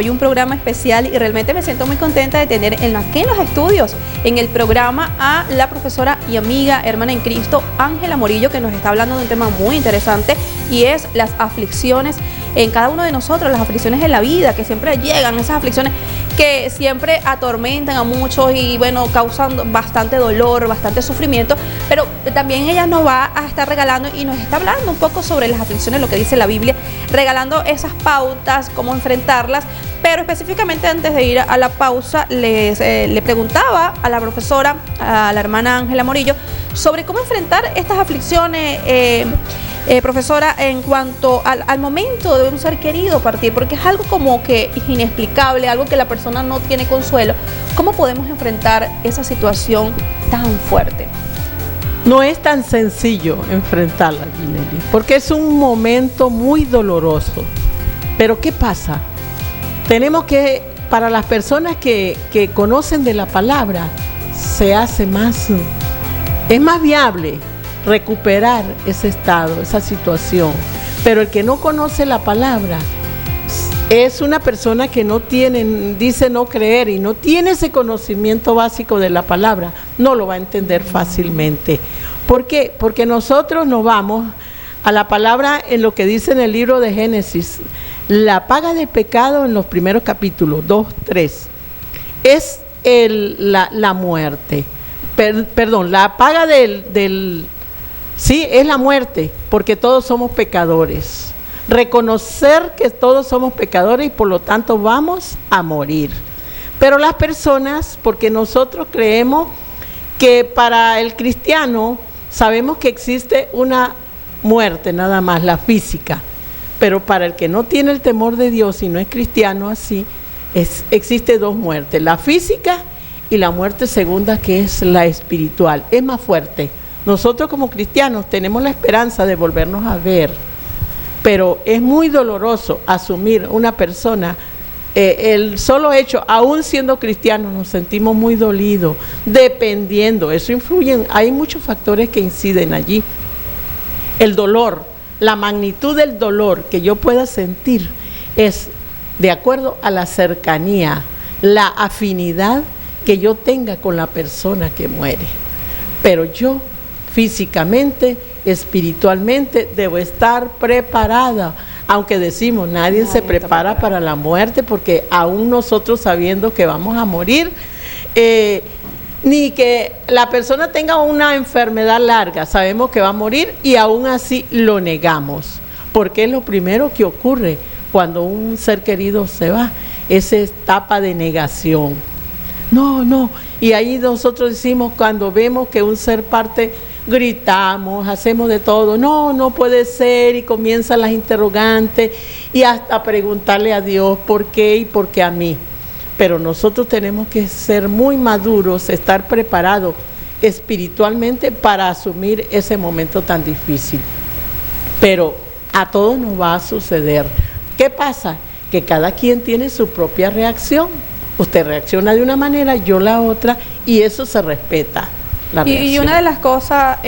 hoy un programa especial y realmente me siento muy contenta de tener aquí en los estudios, en el programa, a la profesora y amiga, hermana en Cristo, Ángela Morillo, que nos está hablando de un tema muy interesante y es las aflicciones en cada uno de nosotros, las aflicciones en la vida, que siempre llegan, esas aflicciones que siempre atormentan a muchos y bueno, causan bastante dolor, bastante sufrimiento, pero también ella nos va a estar regalando y nos está hablando un poco sobre las aflicciones, lo que dice la Biblia, regalando esas pautas, cómo enfrentarlas. Pero específicamente antes de ir a la pausa, le preguntaba a la profesora, a la hermana Ángela Morillo, sobre cómo enfrentar estas aflicciones, profesora, en cuanto al momento de un ser querido partir, porque es algo como que inexplicable, algo que la persona no tiene consuelo. ¿Cómo podemos enfrentar esa situación tan fuerte? No es tan sencillo enfrentarla, Ginelli, porque es un momento muy doloroso. Pero ¿qué pasa? Tenemos que, para las personas que conocen de la palabra, se hace es más viable recuperar ese estado, esa situación. Pero el que no conoce la palabra es una persona que dice no creer y no tiene ese conocimiento básico de la palabra, no lo va a entender fácilmente. ¿Por qué? Porque nosotros nos vamos a la palabra en lo que dice en el libro de Génesis. La paga del pecado en los primeros capítulos, 2, 3, es la muerte. Perdón, la paga sí, es la muerte, porque todos somos pecadores. Reconocer que todos somos pecadores y por lo tanto vamos a morir. Pero las personas, porque nosotros creemos que para el cristiano sabemos que existe una muerte nada más, la física. Pero para el que no tiene el temor de Dios y no es cristiano así, existe dos muertes, la física y la muerte segunda, que es la espiritual. Es más fuerte. Nosotros como cristianos tenemos la esperanza de volvernos a ver, pero es muy doloroso asumir una persona, el solo hecho, aún siendo cristianos, nos sentimos muy dolidos, dependiendo, eso influye, hay muchos factores que inciden allí. El dolor, la magnitud del dolor que yo pueda sentir es de acuerdo a la cercanía, la afinidad que yo tenga con la persona que muere. Pero yo físicamente, espiritualmente, debo estar preparada. Aunque decimos, nadie se prepara para la muerte, porque aún nosotros sabiendo que vamos a morir, ni que la persona tenga una enfermedad larga, sabemos que va a morir y aún así lo negamos, porque es lo primero que ocurre cuando un ser querido se va, esa etapa de negación. No, y ahí nosotros decimos, cuando vemos que un ser parte, gritamos, hacemos de todo, no puede ser, y comienzan las interrogantes y hasta preguntarle a Dios por qué y por qué a mí. Pero nosotros tenemos que ser muy maduros, estar preparados espiritualmente para asumir ese momento tan difícil. Pero a todos nos va a suceder. ¿Qué pasa? Que cada quien tiene su propia reacción. Usted reacciona de una manera, yo la otra, y eso se respeta. Y una de las cosas,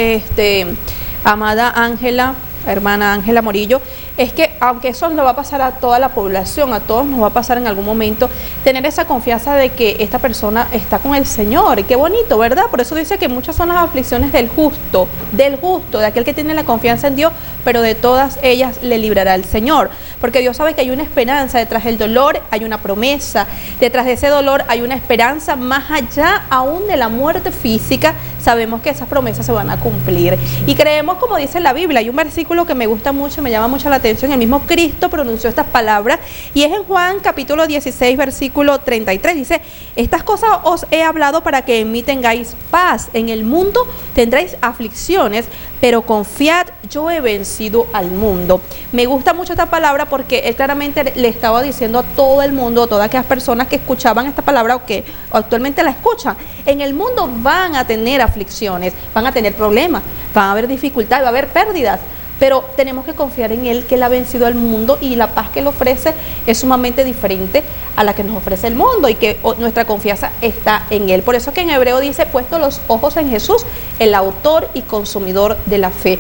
amada Ángela, hermana Ángela Morillo, es que aunque eso nos va a pasar a toda la población, a todos nos va a pasar en algún momento, tener esa confianza de que esta persona está con el Señor. Y qué bonito, ¿verdad? Por eso dice que muchas son las aflicciones del justo, de aquel que tiene la confianza en Dios, pero de todas ellas le librará el Señor. Porque Dios sabe que hay una esperanza, detrás del dolor hay una promesa, detrás de ese dolor hay una esperanza, más allá aún de la muerte física, sabemos que esas promesas se van a cumplir. Y creemos, como dice la Biblia, hay un versículo que me gusta mucho, me llama mucho la atención, el mismo Cristo pronunció estas palabras, y es en Juan capítulo 16, versículo 33, dice: estas cosas os he hablado para que en mí tengáis paz, en el mundo tendréis aflicciones, pero confiad, yo he vencido al mundo. Me gusta mucho esta palabra porque él claramente le estaba diciendo a todo el mundo, a todas aquellas personas que escuchaban esta palabra o que actualmente la escuchan, en el mundo van a tener aflicciones, van a tener problemas, van a haber dificultades, va a haber pérdidas, pero tenemos que confiar en Él, que Él ha vencido al mundo, y la paz que Él ofrece es sumamente diferente a la que nos ofrece el mundo, y que nuestra confianza está en Él. Por eso que en Hebreo dice: puesto los ojos en Jesús, el autor y consumidor de la fe.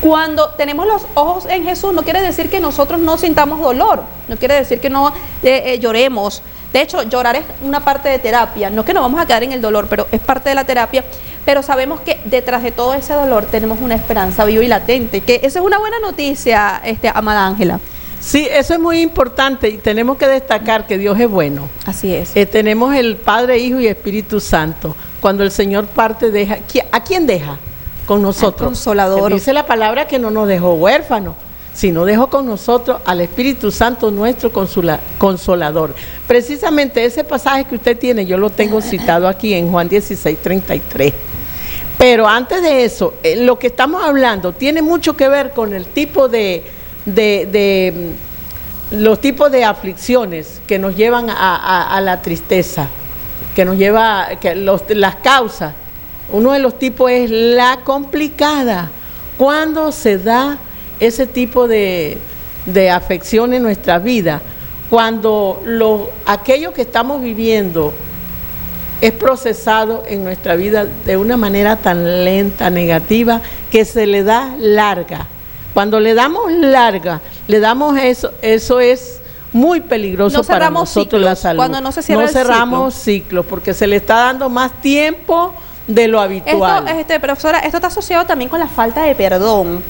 Cuando tenemos los ojos en Jesús, no quiere decir que nosotros no sintamos dolor, no quiere decir que no lloremos. De hecho, llorar es una parte de terapia, no que nos vamos a quedar en el dolor, pero es parte de la terapia. Pero sabemos que detrás de todo ese dolor tenemos una esperanza viva y latente, que esa es una buena noticia, amada Ángela. Sí, eso es muy importante y tenemos que destacar que Dios es bueno. Así es. Tenemos el Padre, Hijo y Espíritu Santo. Cuando el Señor parte, deja. ¿A quién deja? Con nosotros. Al Consolador. Dice la palabra que no nos dejó huérfanos, sino dejó con nosotros al Espíritu Santo, nuestro Consolador. Precisamente ese pasaje que usted tiene, yo lo tengo citado aquí en Juan 16:33. Pero antes de eso, lo que estamos hablando tiene mucho que ver con el tipo los tipos de aflicciones que nos llevan a la tristeza, que nos lleva, las causas. Uno de los tipos es la complicada. Cuando se da ese tipo de afección en nuestra vida, cuando aquello que estamos viviendo es procesado en nuestra vida de una manera tan lenta, negativa, que se le da larga. Cuando le damos larga, le damos eso es muy peligroso para nosotros, la salud. Cuando no se cierra no cerramos ciclos, porque se le está dando más tiempo de lo habitual. Profesora, esto está asociado también con la falta de perdón.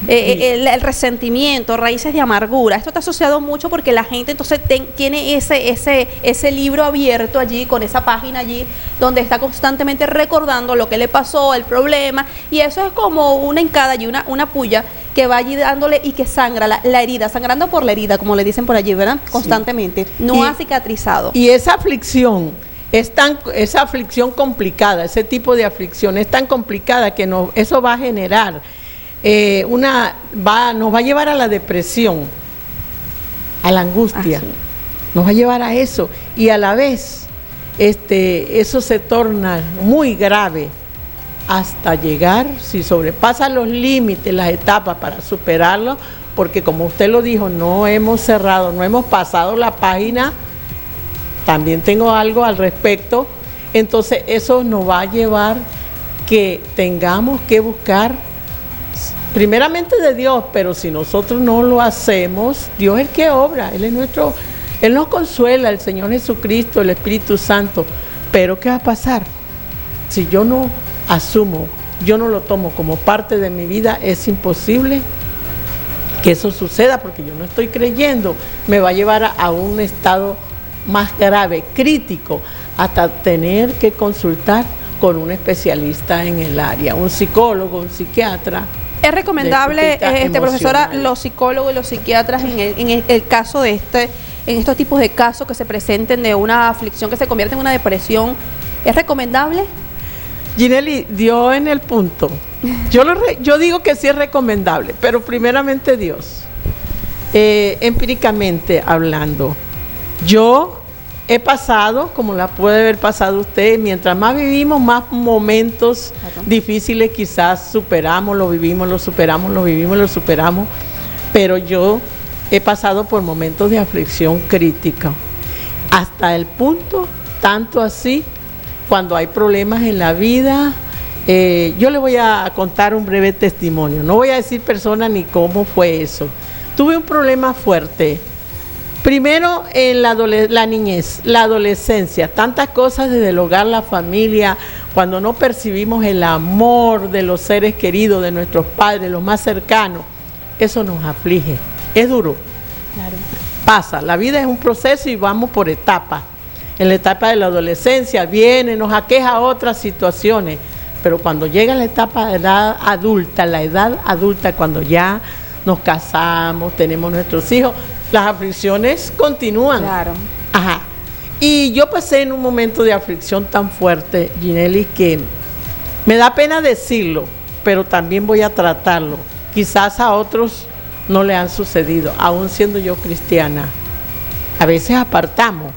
El resentimiento, raíces de amargura. Esto está asociado mucho porque la gente entonces tiene ese libro abierto allí, con esa página allí, donde está constantemente recordando lo que le pasó, el problema, y eso es como una hincada allí, una puya que va allí dándole y que sangra la herida, sangrando por la herida, como le dicen por allí, ¿verdad? Constantemente. No ha cicatrizado. Y esa aflicción esa aflicción complicada, ese tipo de aflicción es tan complicada que eso va a generar nos va a llevar a la depresión, a la angustia, nos va a llevar a eso, y a la vez eso se torna muy grave hasta llegar, si sobrepasa los límites, las etapas para superarlo, porque como usted lo dijo, no hemos cerrado, no hemos pasado la página. También tengo algo al respecto. Entonces eso nos va a llevar que tengamos que buscar primeramente de Dios, pero si nosotros no lo hacemos, Dios es el que obra, Él nos consuela, el Señor Jesucristo, el Espíritu Santo. Pero ¿qué va a pasar? Si yo no asumo, yo no lo tomo como parte de mi vida, es imposible que eso suceda, porque yo no estoy creyendo. Me va a llevar a un estado más grave, crítico, hasta tener que consultar con un especialista en el área, un psicólogo, un psiquiatra. Es recomendable, profesora, los psicólogos y los psiquiatras en el caso en estos tipos de casos que se presenten de una aflicción que se convierte en una depresión, ¿es recomendable? Ginelli dio en el punto. Yo digo que sí es recomendable, pero primeramente Dios. Empíricamente hablando, yo he pasado, como la puede haber pasado usted, mientras más vivimos, más momentos difíciles quizás superamos, lo vivimos, lo superamos, lo vivimos, lo superamos, pero yo he pasado por momentos de aflicción crítica, hasta el punto, tanto así, cuando hay problemas en la vida. Yo le voy a contar un breve testimonio, no voy a decir persona ni cómo fue eso. Tuve un problema fuerte. Primero en la niñez, la adolescencia, tantas cosas desde el hogar, la familia, cuando no percibimos el amor de los seres queridos, de nuestros padres, los más cercanos, eso nos aflige, es duro. Claro. Pasa, la vida es un proceso y vamos por etapas. En la etapa de la adolescencia nos aqueja otras situaciones, pero cuando llega la etapa de la edad adulta, cuando ya nos casamos, tenemos nuestros hijos, las aflicciones continúan. Claro. Ajá. Y yo pasé en un momento de aflicción tan fuerte, Ginelli, que me da pena decirlo, pero también voy a tratarlo. Quizás a otros no le han sucedido, aún siendo yo cristiana. A veces apartamos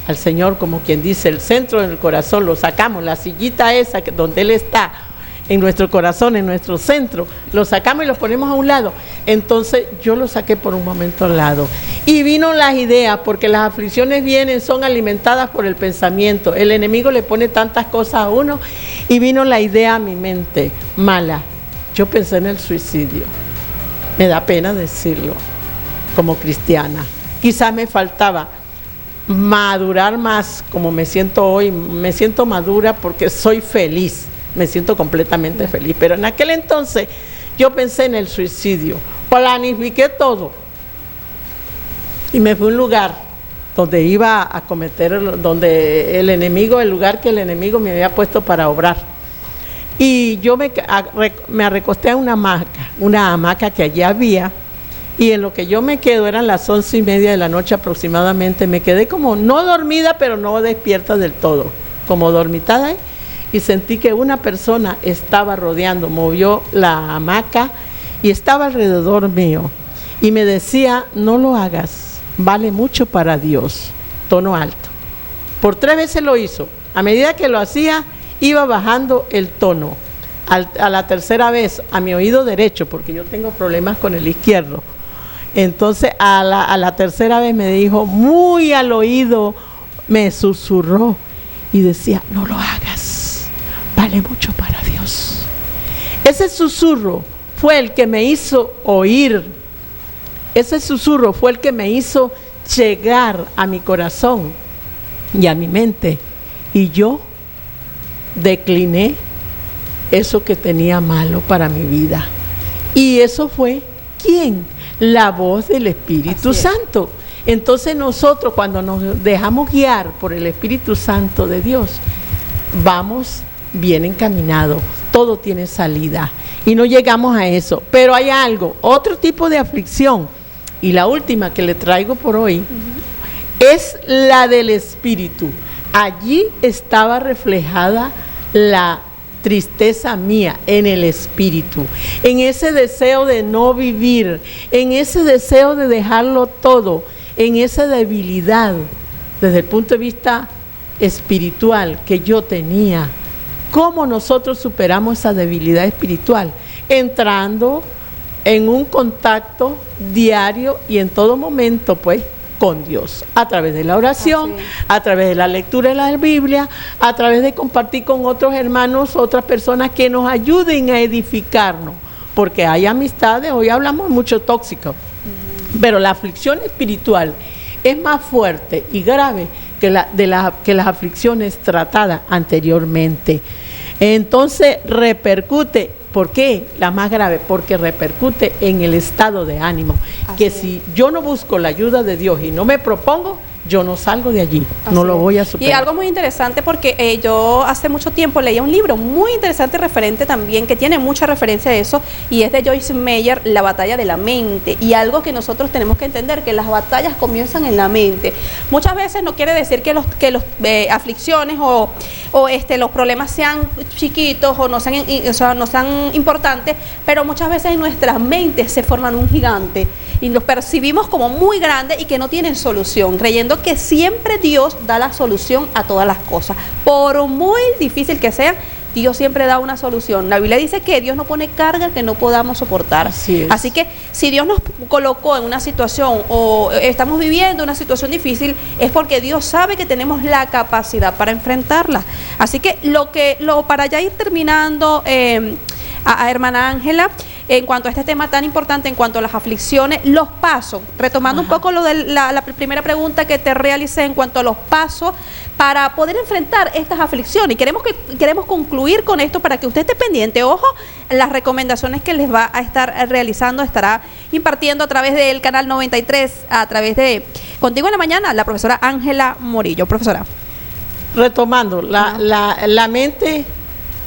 al Señor, como quien dice, el centro del corazón, lo sacamos, la sillita esa donde Él está, en nuestro corazón, en nuestro centro, lo sacamos y lo ponemos a un lado. Entonces yo lo saqué por un momento al lado. Y vino las ideas, porque las aflicciones son alimentadas por el pensamiento. El enemigo le pone tantas cosas a uno, y vino la idea a mi mente, mala. yo pensé en el suicidio. Me da pena decirlo, como cristiana. Quizás me faltaba madurar más, como me siento hoy. Me siento madura porque soy feliz, me siento completamente feliz. Pero en aquel entonces yo pensé en el suicidio, planifiqué todo y me fui a un lugar donde iba a cometer, donde el enemigo, el lugar que el enemigo me había puesto para obrar. Y yo me recosté a una hamaca que allí había, y en lo que yo me quedo, eran las 11:30 de la noche aproximadamente, me quedé como no dormida, pero no despierta del todo, como dormitada, y sentí que una persona estaba rodeando, movió la hamaca y estaba alrededor mío, y me decía, no lo hagas, vale mucho para Dios, tono alto. Por 3 veces lo hizo. A medida que lo hacía, iba bajando el tono. A la tercera vez, a mi oído derecho, porque yo tengo problemas con el izquierdo. Entonces, a la tercera vez me dijo, muy al oído, me susurró y decía, no lo hagas, vale mucho para Dios. Ese susurro fue el que me hizo oír. Ese susurro fue el que me hizo llegar a mi corazón y a mi mente. Y yo decliné eso que tenía malo para mi vida. Y eso fue, ¿quién? La voz del Espíritu Santo. Entonces nosotros, cuando nos dejamos guiar por el Espíritu Santo de Dios, vamos bien encaminados. Todo tiene salida y no llegamos a eso. Pero hay algo, otro tipo de aflicción, y la última que le traigo por hoy, es la del Espíritu. Allí estaba reflejada la tristeza mía en el espíritu, en ese deseo de no vivir, en ese deseo de dejarlo todo, en esa debilidad desde el punto de vista espiritual que yo tenía. ¿Cómo nosotros superamos esa debilidad espiritual? Entrando en un contacto diario y en todo momento, pues, con Dios, a través de la oración, a través de la lectura de la Biblia, a través de compartir con otros hermanos, otras personas que nos ayuden a edificarnos, porque hay amistades, hoy hablamos mucho tóxico, pero la aflicción espiritual es más fuerte y grave que las aflicciones tratadas anteriormente. Entonces repercute. ¿Por qué la más grave? Porque repercute en el estado de ánimo. Que si yo no busco la ayuda de Dios y no me propongo, yo no salgo de allí, no lo voy a superar. Y algo muy interesante porque yo hace mucho tiempo leía un libro muy interesante referente también, que tiene mucha referencia a eso, y es de Joyce Meyer, La batalla de la mente. Y algo que nosotros tenemos que entender, que las batallas comienzan en la mente. Muchas veces no quiere decir que los aflicciones o los problemas sean chiquitos o no sean importantes, pero muchas veces en nuestras mentes se forman un gigante y los percibimos como muy grandes y que no tienen solución, creyendo que siempre Dios da la solución a todas las cosas. Por muy difícil que sea, Dios siempre da una solución. La Biblia dice que Dios no pone carga que no podamos soportar. Así que si Dios nos colocó en una situación o estamos viviendo una situación difícil, es porque Dios sabe que tenemos la capacidad para enfrentarla. Así que para ya ir terminando, a hermana Ángela, en cuanto a este tema tan importante, en cuanto a las aflicciones, los pasos, retomando un poco lo de la primera pregunta que te realicé en cuanto a los pasos para poder enfrentar estas aflicciones. Y queremos concluir con esto para que usted esté pendiente. Ojo, las recomendaciones que les va a estar realizando, estará impartiendo a través del canal 93, a través de Contigo en la Mañana, la profesora Ángela Morillo. Profesora. Retomando, la mente,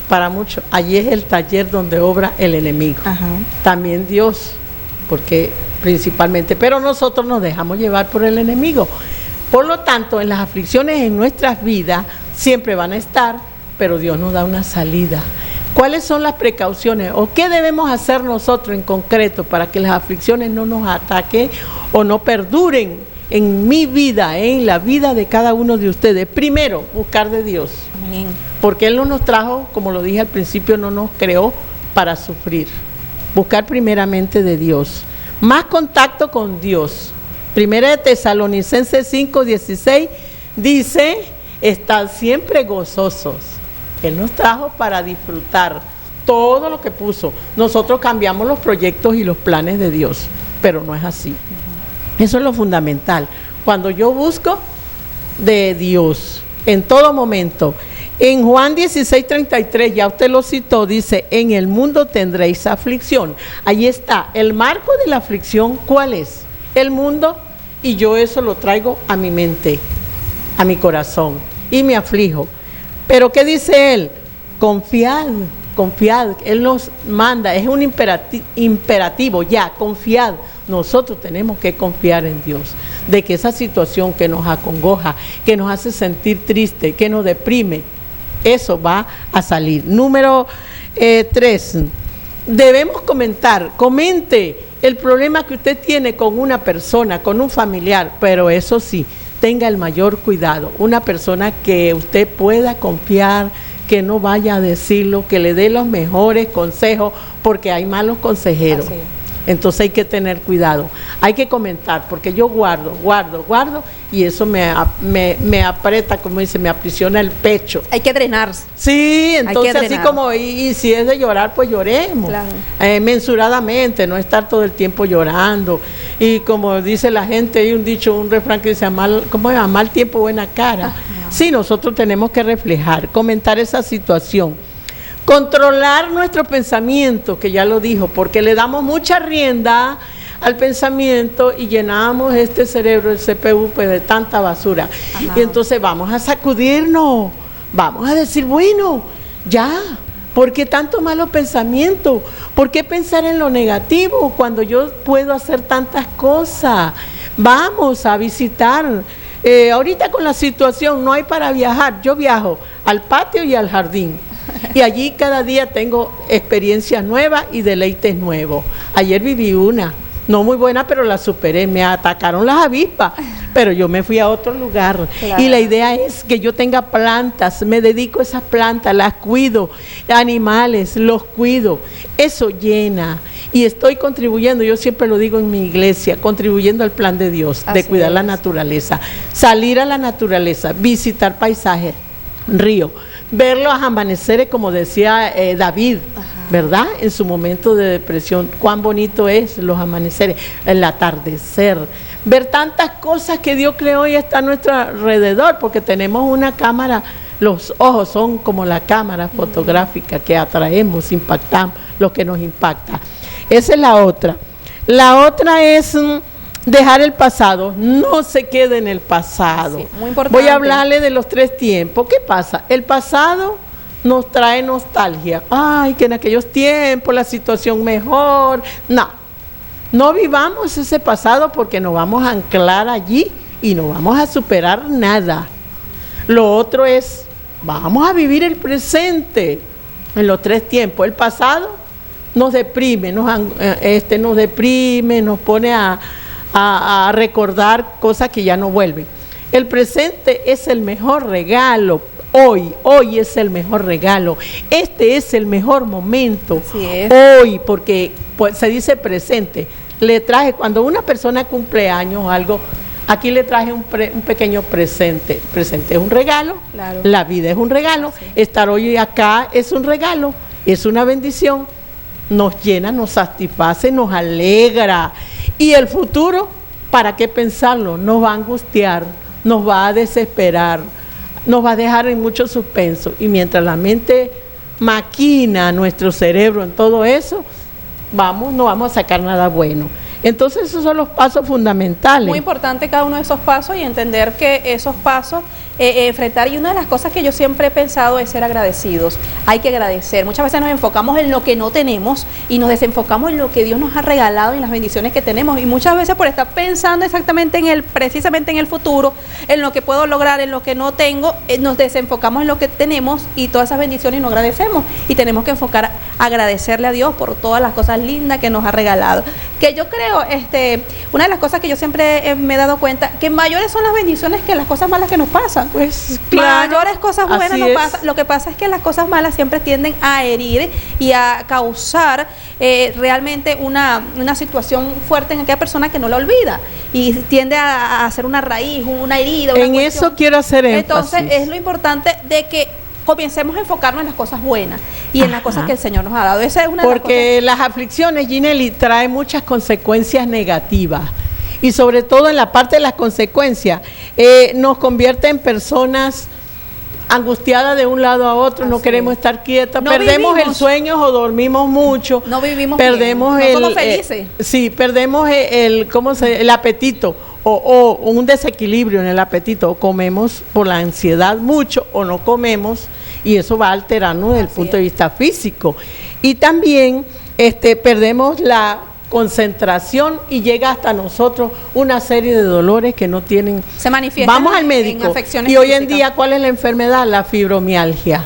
para muchos, allí es el taller donde obra el enemigo. También Dios, porque principalmente, pero nosotros nos dejamos llevar por el enemigo. Por lo tanto, en las aflicciones en nuestras vidas siempre van a estar, pero Dios nos da una salida. ¿Cuáles son las precauciones o qué debemos hacer nosotros en concreto para que las aflicciones no nos ataquen o no perduren en mi vida, en la vida de cada uno de ustedes? Primero, buscar de Dios. Amén. Porque Él no nos trajo, como lo dije al principio, no nos creó para sufrir. Buscar primeramente de Dios. Más contacto con Dios. Primera de Tesalonicenses 5:16 dice, estad siempre gozosos. Él nos trajo para disfrutar todo lo que puso. Nosotros cambiamos los proyectos y los planes de Dios, pero no es así. Eso es lo fundamental. Cuando yo busco de Dios, en todo momento. En Juan 16:33, ya usted lo citó, dice, en el mundo tendréis aflicción. Ahí está, el marco de la aflicción, ¿cuál es? El mundo, y yo eso lo traigo a mi mente, a mi corazón, y me aflijo. Pero ¿qué dice él? Confiad, confiad, él nos manda, es un imperativo, ya, confiad. Nosotros tenemos que confiar en Dios, de que esa situación que nos acongoja, que nos hace sentir triste, que nos deprime, eso va a salir. Número 3, debemos comente el problema que usted tiene con una persona, con un familiar, pero eso sí, tenga el mayor cuidado, una persona que usted pueda confiar, que no vaya a decirlo, que le dé los mejores consejos, porque hay malos consejeros. Así. Entonces hay que tener cuidado, hay que comentar, porque yo guardo, y eso me aprieta, como dice, me aprisiona el pecho. Hay que drenar. Sí, entonces así como, y si es de llorar, pues lloremos, claro. Mensuradamente, no estar todo el tiempo llorando. Y como dice la gente, hay un dicho, un refrán que dice, a mal tiempo, buena cara. Sí, nosotros tenemos que reflejar, comentar esa situación. Controlar nuestro pensamiento, que ya lo dijo, porque le damos mucha rienda al pensamiento y llenamos este cerebro, el CPU, pues, de tanta basura. Ajá. Y entonces vamos a sacudirnos, vamos a decir, bueno, ya, ¿por qué tanto malo pensamiento? ¿Por qué pensar en lo negativo cuando yo puedo hacer tantas cosas? Vamos a visitar. Ahorita con la situación no hay para viajar, yo viajo al patio y al jardín. Y allí cada día tengo experiencias nuevas y deleites nuevos. Ayer viví una, no muy buena, pero la superé. Me atacaron las avispas, pero yo me fui a otro lugar. Claro. Y la idea es que yo tenga plantas, me dedico a esas plantas, las cuido, animales, los cuido. Eso llena. Y estoy contribuyendo, yo siempre lo digo en mi iglesia, contribuyendo al plan de Dios, de cuidar la naturaleza. Salir a la naturaleza, visitar paisajes, río, ver los amaneceres, como decía David, ajá, ¿verdad? En su momento de depresión, cuán bonito es los amaneceres, el atardecer, ver tantas cosas que Dios creó y está a nuestro alrededor, porque tenemos una cámara, los ojos son como la cámara fotográfica que atraemos, impactamos, lo que nos impacta. Esa es la otra. La otra es dejar el pasado, no se quede en el pasado. Sí, muy importante. Voy a hablarle de los 3 tiempos. ¿Qué pasa? El pasado nos trae nostalgia. Ay, que en aquellos tiempos la situación mejor. No vivamos ese pasado porque nos vamos a anclar allí y no vamos a superar nada. Lo otro es, vamos a vivir el presente en los 3 tiempos. El pasado nos deprime, nos pone a recordar cosas que ya no vuelven. El presente es el mejor regalo. Hoy es el mejor regalo. Este es el mejor momento. Así es. Hoy, porque pues, se dice presente. Le traje, cuando una persona cumple años o algo, aquí le traje un pequeño presente. El presente es un regalo, claro. La vida es un regalo. Sí. Estar hoy acá es un regalo, es una bendición. Nos llena, nos satisface, nos alegra. Y el futuro, ¿para qué pensarlo? Nos va a angustiar, nos va a desesperar, nos va a dejar en mucho suspenso. Y mientras la mente maquina nuestro cerebro en todo eso, no vamos a sacar nada bueno. Entonces esos son los pasos fundamentales. Muy importante cada uno de esos pasos y entender que esos pasos enfrentar, y una de las cosas que yo siempre he pensado es ser agradecidos. Hay que agradecer. Muchas veces nos enfocamos en lo que no tenemos y nos desenfocamos en lo que Dios nos ha regalado y en las bendiciones que tenemos, y muchas veces por estar pensando exactamente precisamente en el futuro, en lo que puedo lograr, en lo que no tengo, nos desenfocamos en lo que tenemos y todas esas bendiciones y no agradecemos, y tenemos que enfocar agradecerle a Dios por todas las cosas lindas que nos ha regalado. Que yo creo, una de las cosas que yo siempre me he dado cuenta, que mayores son las bendiciones que las cosas malas que nos pasan. Pues claro, mayores cosas buenas no pasan. Lo que pasa es que las cosas malas siempre tienden a herir y a causar realmente una situación fuerte en aquella persona que no la olvida y tiende a hacer una raíz, una herida, una cuestión. Eso quiero hacer énfasis. Entonces es lo importante de que comencemos a enfocarnos en las cosas buenas y en las cosas que el Señor nos ha dado. Esa es una de las Porque las aflicciones, Ginelly, traen muchas consecuencias negativas. Y sobre todo en la parte de las consecuencias, nos convierte en personas angustiadas de un lado a otro, no queremos estar quietas, no perdemos vivimos, el sueño o dormimos mucho, no vivimos perdemos bien, no somos felices. Sí, perdemos el apetito o un desequilibrio en el apetito, o comemos por la ansiedad mucho o no comemos, y eso va alterando desde el punto de vista físico. Y también perdemos la concentración y llega hasta nosotros una serie de dolores que no tienen. Se manifiestan. Vamos al médico. En afecciones y hoy físicas. en día, ¿cuál es la enfermedad? La fibromialgia.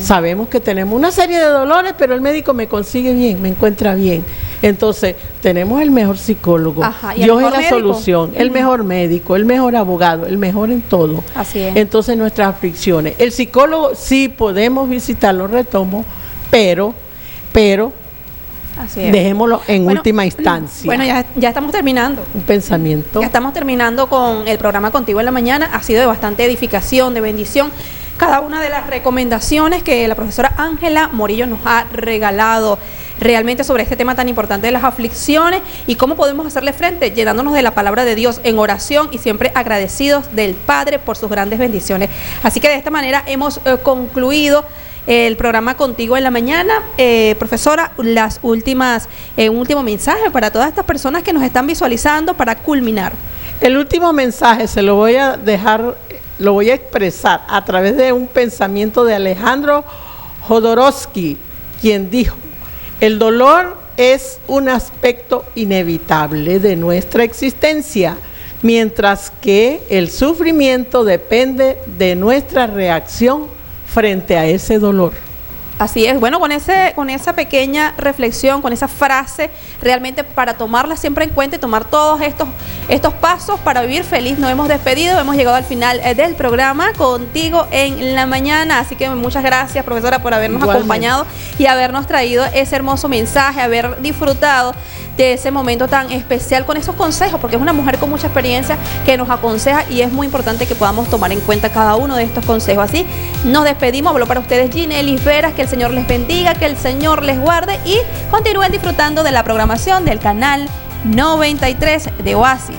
Sabemos que tenemos una serie de dolores, pero el médico me consigue bien, me encuentra bien. Entonces, tenemos el mejor psicólogo. Ajá, ¿y Dios el es mejor la solución, el mejor médico, el mejor abogado, el mejor en todo. Así es. Entonces, nuestras aflicciones. El psicólogo sí podemos visitarlo, retomo, pero Así es. dejémoslo en última instancia. Bueno, ya estamos terminando. Un pensamiento. Ya estamos terminando con el programa Contigo en la Mañana. Ha sido de bastante edificación, de bendición. Cada una de las recomendaciones que la profesora Ángela Morillo nos ha regalado realmente sobre este tema tan importante de las aflicciones y cómo podemos hacerle frente, llenándonos de la palabra de Dios en oración y siempre agradecidos del Padre por sus grandes bendiciones. Así que de esta manera hemos concluido el programa Contigo en la Mañana. Profesora, un último mensaje para todas estas personas que nos están visualizando para culminar. El último mensaje se lo voy a dejar, lo voy a expresar a través de un pensamiento de Alejandro Jodorowsky, quien dijo: el dolor es un aspecto inevitable de nuestra existencia, mientras que el sufrimiento depende de nuestra reacción frente a ese dolor. Así es, bueno, con esa pequeña reflexión, con esa frase, realmente para tomarla siempre en cuenta y tomar todos estos pasos para vivir feliz, nos hemos despedido, hemos llegado al final del programa Contigo en la Mañana, así que muchas gracias, profesora, por habernos acompañado y habernos traído ese hermoso mensaje, haber disfrutado de ese momento tan especial con esos consejos, porque es una mujer con mucha experiencia que nos aconseja y es muy importante que podamos tomar en cuenta cada uno de estos consejos. Así nos despedimos, habló para ustedes Ginelly Veras, que el Señor les bendiga, que el Señor les guarde y continúen disfrutando de la programación del canal 93 de Oasis.